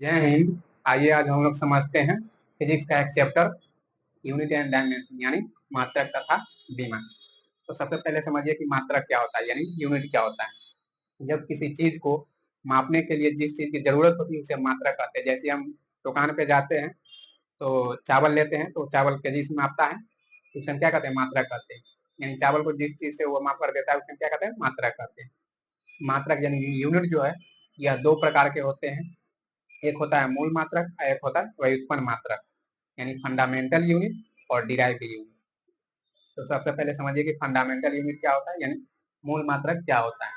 जय हिंद। आइए आज हम लोग समझते हैं फिजिक्स का एक चैप्टर यूनिट एंड डायमेंशन यानी मात्रक तथा विमा। तो सबसे पहले समझिए कि मात्रक क्या होता है यानी यूनिट क्या होता है। जब किसी चीज को मापने के लिए जिस चीज की जरूरत होती है उसे मात्रक कहते हैं। जैसे हम दुकान पे जाते हैं तो चावल लेते हैं तो चावल केजी से मापता है तो उसे हम क्या कहते हैं, मात्रक कहते हैं। यानी चावल को जिस चीज से वो माप कर देता है उसे हम क्या कहते हैं, मात्रक कहते हैं। मात्रक यानी यूनिट जो है यह दो प्रकार के होते हैं। एक होता है मूल मात्रक और एक होता है व्युत्पन्न मात्रक यानी फंडामेंटल यूनिट और डिराइव्ड यूनिट। तो सबसे पहले समझिए कि फंडामेंटल यूनिट क्या होता है यानी मूल मात्रक क्या होता है।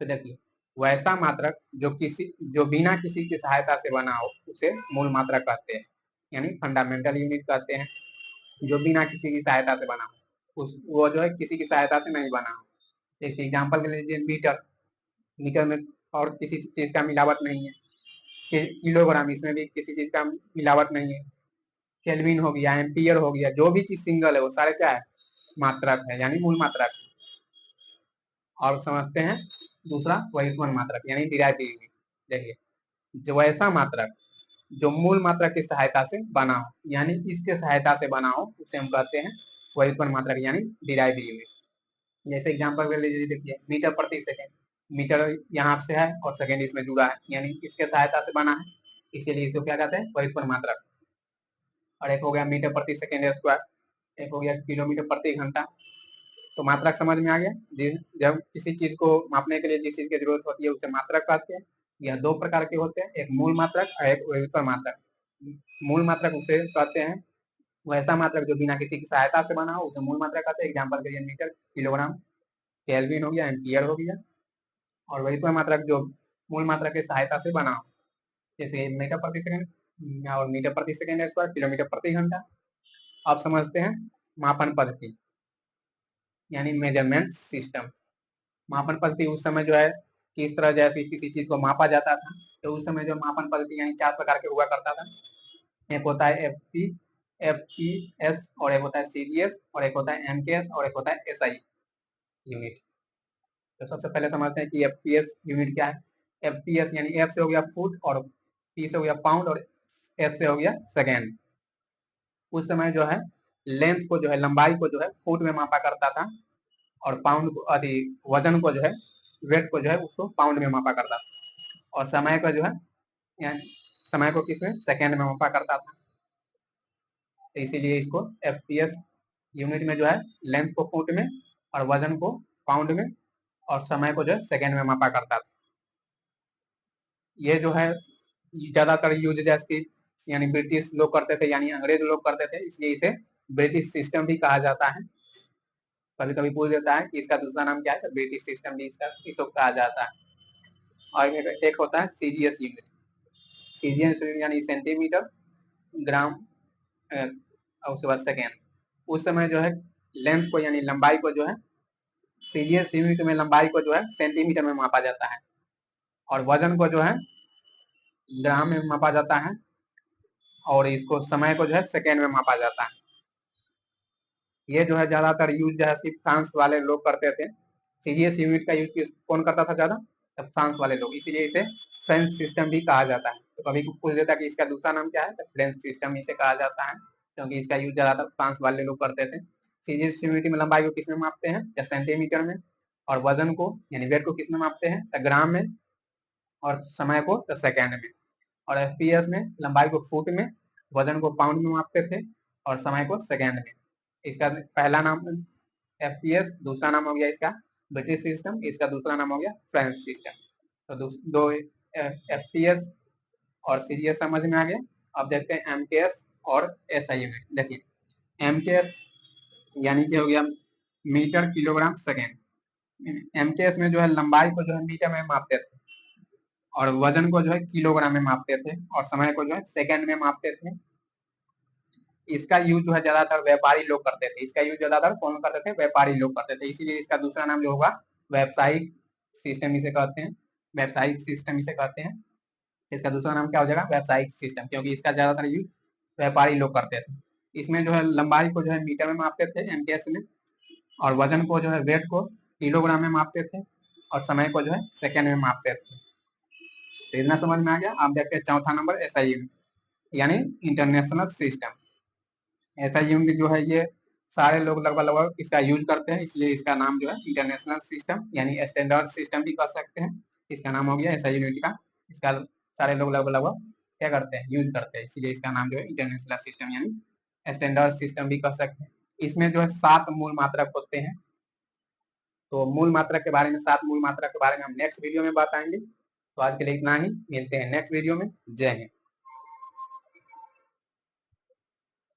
तो देखिए, वैसा मात्रक जो बिना किसी की सहायता से बना हो उसे मूल मात्रक कहते हैं यानी फंडामेंटल यूनिट कहते हैं। जो बिना किसी की सहायता से बना हो उस वो जो है किसी की सहायता से नहीं बना हो। जैसे एग्जाम्पल के लीजिए मीटर। मीटर में और किसी चीज का मिलावट नहीं है। किलोग्राम, इसमें भी किसी चीज का मिलावट नहीं है। केल्विन हो गया, एम्पियर हो गया, जो भी चीज सिंगल है वो सारे क्या है, मात्रक है यानी मूल मात्रक। और समझते हैं दूसरा व्युत्पन्न मात्रक यानी डिराइव्ड यूनिट। देखिए, जो ऐसा मात्रक जो मूल मात्रक की सहायता से बना हो यानी इसके सहायता से बना हो उसे हम कहते हैं व्युत्पन्न मात्रक यानी डिराइव्ड यूनिट। जैसे एग्जांपल ले लीजिए, देखिए मीटर प्रति सेकंड। मीटर यहाँ से है और सेकंड इसमें जुड़ा है यानी इसके सहायता से बना है, इसीलिए इसको क्या कहते हैं, व्युत्पन्न मात्रक। और एक हो गया मीटर प्रति सेकंड स्क्वायर, एक हो गया किलोमीटर प्रति घंटा। तो मात्रक समझ में आ गया। जब किसी चीज को मापने के लिए जिस चीज की जरूरत होती है उसे मात्रक कहते हैं। यह दो प्रकार के होते हैं, एक मूल मात्रक और एक व्युत्पन्न मात्रक। मूल मात्रक उसे कहते हैं वैसा मात्रक जो बिना किसी की सहायता से बना हो उसे मूल मात्रक कहते हैं। एग्जाम्पल के लिए मीटर, किलोग्राम, केल्विन हो गया, एम्पियर हो गया। और व्युत्पन्न मात्रक जो मूल मात्रक की सहायता से बना हो, जैसे मीटर प्रति सेकंड और मीटर प्रति सेकंड स्क्वायर, किलोमीटर प्रति घंटा। अब समझते हैं मापन पद्धति यानी मेजरमेंट सिस्टम। मापन पद्धति उस समय जो है किस तरह जैसे किसी चीज को मापा जाता था। तो उस समय जो मापन पद्धति यानी चार प्रकार के हुआ करता था। एक होता है एफ पी एस और एक होता है सीजीएस और एक होता है एमकेएस और एक होता है एसआई यूनिट। तो सबसे पहले समझते हैं कि एफपीएस यूनिट क्या है। एफपीएस यानी एफ से हो गया फुट और पी से हो गया पाउंड और एस से हो गया सेकेंड। उस समय जो है लेंथ को जो है, लंबाई को जो है फुट में मापा करता था और पाउंड को वजन को जो है, वेट को जो है उसको पाउंड में मापा करता था। और समय को जो है यानी समय को किसमें, सेकेंड में मापा करता था। तो इसीलिए इसको एफपीएस यूनिट में जो है लेंथ को फुट में और वजन को पाउंड में और समय को जो है सेकेंड में मापा करता था। ये जो है ज्यादातर यूज जैसे यानी ब्रिटिश लोग करते थे यानी अंग्रेज लोग करते थे, इसलिए इसे ब्रिटिश सिस्टम भी कहा जाता है। कभी कभी पूछ देता है कि इसका दूसरा नाम क्या है, तो ब्रिटिश सिस्टम भी इसको कहा जाता है। और एक होता है सीजीएस यूनिट। सीजीएस यूनिट यानी सेंटीमीटर, ग्राम और उसके बाद सेकेंड। उस समय जो है लेंथ को यानी लंबाई को जो है सीजीएस यूनिट में लंबाई को जो है सेंटीमीटर में मापा जाता है और वजन को जो है ग्राम में मापा जाता है और इसको समय को जो है सेकेंड में मापा जाता है। ये जो है ज्यादातर यूज जो है सिर्फ फ्रांस वाले लोग करते थे। सीजीएस यूनिट का यूज कौन करता था ज्यादा, तब फ्रांस वाले लोग, इसीलिए इसे फ्रेंच सिस्टम भी कहा जाता है। तो कभी पूछ देता कि इसका दूसरा नाम क्या है, तो फ्रेंच सिस्टम इसे कहा जाता है क्योंकि इसका यूज ज्यादातर फ्रांस वाले लोग करते थे। सीजीएस यूनिट में लंबाई को किसमें मापते हैं, या सेंटीमीटर में, और वजन को यानी वेट को किसमें मापते हैं, तो ग्राम में, और समय को तो सेकेंड में। और एफपीएस में लंबाई को फुट में, वजन को पाउंड में मापते थे और समय को सेकेंड में। इसका पहला नाम एफपीएस, दूसरा नाम हो गया इसका ब्रिटिश सिस्टम, इसका दूसरा नाम हो गया फ्रेंच सिस्टम। तो दो एफपीएस और सीजीएस समझ में आ गया। अब देखते हैं एमकेएस और एसआई यूनिट। देखिए एमकेएस यानी कि हो गया मीटर किलोग्राम सेकेंड। एमकेएस में जो है लंबाई को जो है मीटर में मापते थे और वजन को जो है किलोग्राम में मापते थे और समय को जो है सेकेंड में मापते थे। इसका यूज जो है ज्यादातर व्यापारी लोग करते थे। इसका यूज ज्यादातर कौन करते थे, व्यापारी लोग करते थे। इसीलिए इसका दूसरा नाम जो होगा व्यावसायिक सिस्टम इसे कहते हैं। व्यावसायिक सिस्टम इसे कहते हैं। इसका दूसरा नाम क्या हो जाएगा, व्यावसायिक सिस्टम, क्योंकि इसका ज्यादातर यूज व्यापारी लोग करते थे। इसमें जो है लंबाई को जो है मीटर में मापते थे एमकेएस में, और वजन को जो है वेट को किलोग्राम में मापते थे और समय को जो है सेकेंड में मापते थे। तो इतना समझ में आ गया। आप देखते हैं चौथा नंबर एसआई यूनिट यानी इंटरनेशनल सिस्टम। एसआई यूनिट जो है ये सारे लोग लगभग लगभग इसका यूज करते हैं, इसलिए इसका नाम जो है इंटरनेशनल सिस्टम यानी स्टैंडर्ड सिस्टम भी कह सकते हैं। इसका नाम हो गया एसआई यूनिट का। इसका सारे लोग लगभग लगभग क्या करते हैं, यूज करते हैं, इसलिए इसका नाम जो है इंटरनेशनल सिस्टम यानी स्टैंडर्ड सिस्टम भी कह सकते हैं। इसमें जो है 7 मूल मात्रक होते हैं। तो मूल मात्रक के बारे में, 7 मूल मात्रक के बारे में हम नेक्स्ट वीडियो में बताएंगे। तो आज के लिए इतना ही, मिलते हैं नेक्स्ट वीडियो में। जय हिंद।